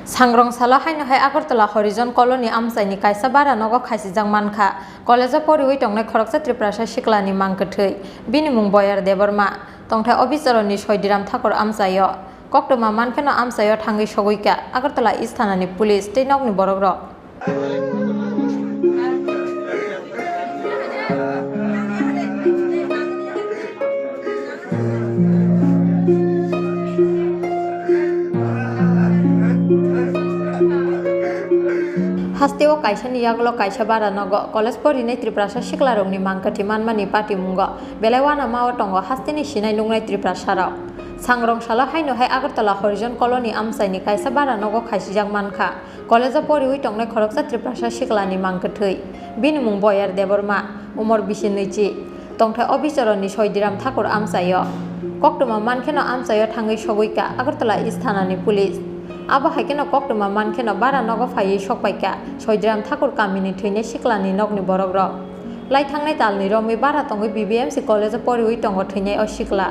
सांग्रं साला हायनो हाय आगरतला हरिजन कॉलोनी आमसाइनि कायसा बारा नगो खायसिजां मानखा कलेजा परिवै टंनाय खरकसा त्रिप्रासा सिक्लानि मांकथै बिनि मुं बयार देबरमा तंथाय अफिसारनि सयदिराम ठाकुर आमसायो कक्टमा मानखेनो आमसायो थांगै सगैका आगरतला इस्थानानि पुलिस तै नगनि बरग्र हास्तेव कायसानि यागलो कायसा बारा नगो कलेज परिनै त्रिप्रासा सिक्लारंनि मांकथि मानमानि पार्टी मुंगो बेलायवाना माव टंगो हास्तेनि सिनाय नुंनाय त्रिप्रासाराव सांग्रं साला हायनो हाय आगरतला हरिजन कॉलोनी आमसाइनि कायसा बारा नगो खायसिजां मानखा कलेजा परिवै टंनाय खरकसा त्रिप्रासा सिक्लानि मांकथै बिनि मुं बयार देबरमा उमर बिसि नैथि तंथाय अफिसारनि सयदिराम ठाकुर आमसायो कक्टमा मानखेनो आमसायो थांगै सगैका आगरतला इस्थानानि पुलिस आबो हायकेनो कक्टमा मानखेनो बारा नगो फायै सकबायका सयदिराम ठाकुर कामिनि थैनाय सिक्लानि नगनि बरग्र लाई थांनाय तालनि रमै बारा तंगै बीबीएमसी कलेज परिवै टंगो थैनाय अ सिक्ला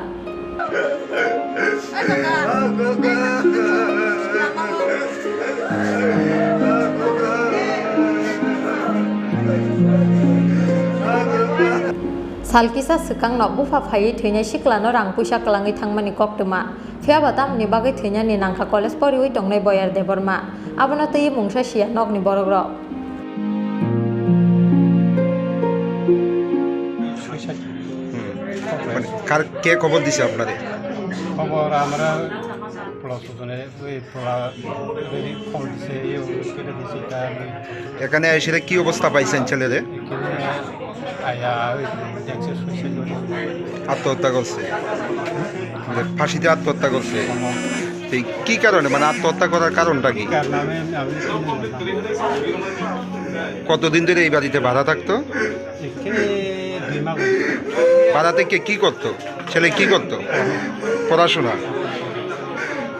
सालकिसा सिखांनो बुफा फायै थैनाय सिक्लानो रां पैसा कलाङै थांमानि कक्टमा फियाबा दामनि बागै थैनायनि नांखा कलेज परिवै टंनाय बयार देबरमा आबोनो तै मुंसा सिया नगनि बरग्र কে খবর দিছে আপনাদের? খবর আমরা প্রশাসনে খবর দিছে কেটে দিছি এখানে এসে কি অবস্থা পাইছেন ছেলেদের? আত্মহত্যা করছে, ফাঁসিতে আত্মহত্যা করছে। কি কারণে, মানে আত্মহত্যা করার কারণটা কি? কতদিন ধরে এই বাড়িতে ভাড়া থাকতো? ভাড়া থেকে কি করতো? ছেলে কি করতো? পড়াশোনা?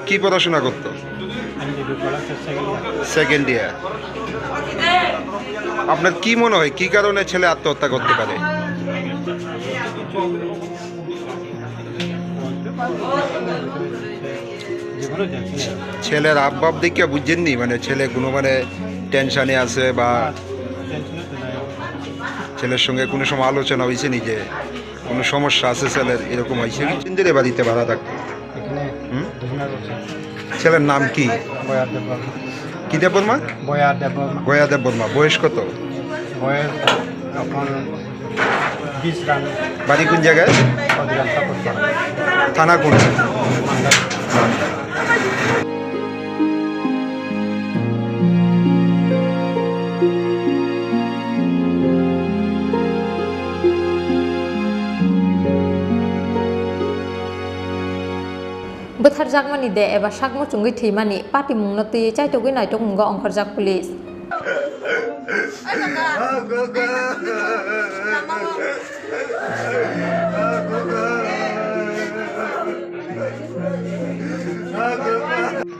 কি পড়াশোনা করতো? Second year. আপনার কি মনে হয় কি কারণে ছেলে আত্মহত্যা করতে পারে? ছেলের আবভাব দেখে বুঝছেননি, মানে ছেলে কোনো মানে টেনশনে আছে বা ছেলের সঙ্গে কোনো সময় আলোচনা হয়েছে নি যে কোনো সমস্যা আছে ছেলের, এরকম হয়েছে? চিন্দিরে বাড়িতে ভাড়া থাকতো। ছেলের নাম কি? কি দেববর্মা? বয়া দেববর্মা। বয়স কত? বাড়ি কোন জায়গায়? থানা কোন? बोथार जागमानि दे एबा सागमो चुंगै थैमानि पार्टी मुंनो तैयै चाइटगै नायटक मुंगो अंखारजाक पुलिस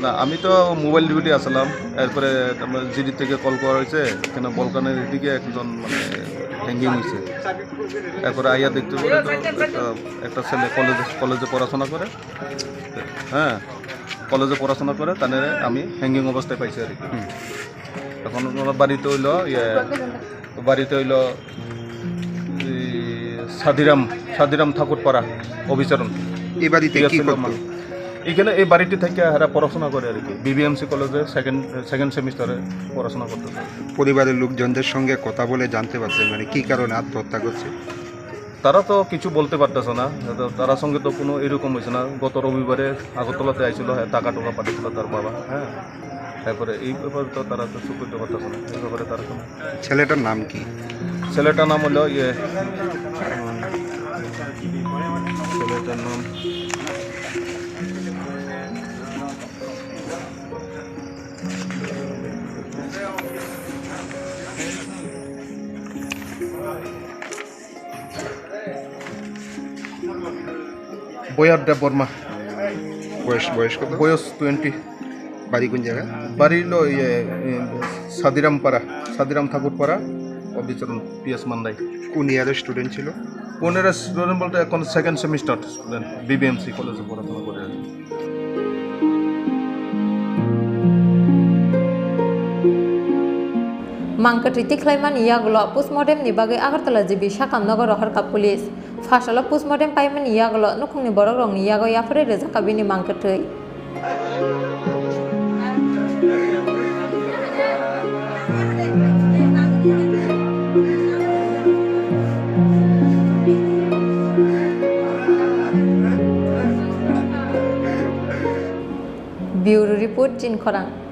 না, আমি তো মোবাইল ডিউটি আসলাম, এরপরে জিডি থেকে কল করা হয়েছে, এখানে বলকানের দিকে একজন মানে হ্যাঙ্গিং হয়েছে। এরপরে আইয়া দেখতে পারে তো একটা ছেলে কলেজে পড়াশোনা করে, হ্যাঁ কলেজে পড়াশোনা করে, তাদের আমি হ্যাঙ্গিং অবস্থায় পাইছি আর কি। এখন ওনার বাড়িতে হইল সাদিরাম ঠাকুরপাড়া অভিচরণ। এই বাড়িতে কি করতো? এখানে এই বাড়িটি থেকে এরা পড়াশোনা করে আর কি, বিবিএমসি কলেজে সেকেন্ড সেমিস্টারে পড়াশোনা করতে। পরিবারের লোকজনদের সঙ্গে কথা বলে জানতে পারছেন মানে কি কারণে আত্মহত্যা করছে? তারা তো কিছু বলতে পারতেছে না, তার সঙ্গে তো কোনো এরকম হয়েছে না। গত রবিবারে আগরতলাতে আইছিল, টাকা পাঠিয়েছিল তার বাবা, হ্যাঁ। তারপরে এই ব্যাপারে তো তারা তো চুপ করতে পারতেছে না, এই ব্যাপারে তারা। ছেলেটার নাম কি? ছেলেটার নাম হলো ছেলেটার নাম বয়ার দেববর্মা। বয়স কত? বয়স 20। বাড়ি কোন জায়গায়? বাড়ি হলো সাদিরাম ঠাকুরপাড়া অবিচরণ পিএস মান্দাই। কোন ইয়ারের স্টুডেন্ট ছিল? 15 স্টুডেন্ট বলতে এখন সেকেন্ড সেমিস্টার স্টুডেন্ট, বিবিএমসি কলেজে পড়াশোনা করে আছে। Mangkati tiklaimani yagulo postmortem ni bagai Agartala jibi Sakam Nogor Harka Police. Fasalo postmortem paimani yagulo nukungni borok rongni yago yapre rejakabini mangkatui. Bureau Report Jin Khorang.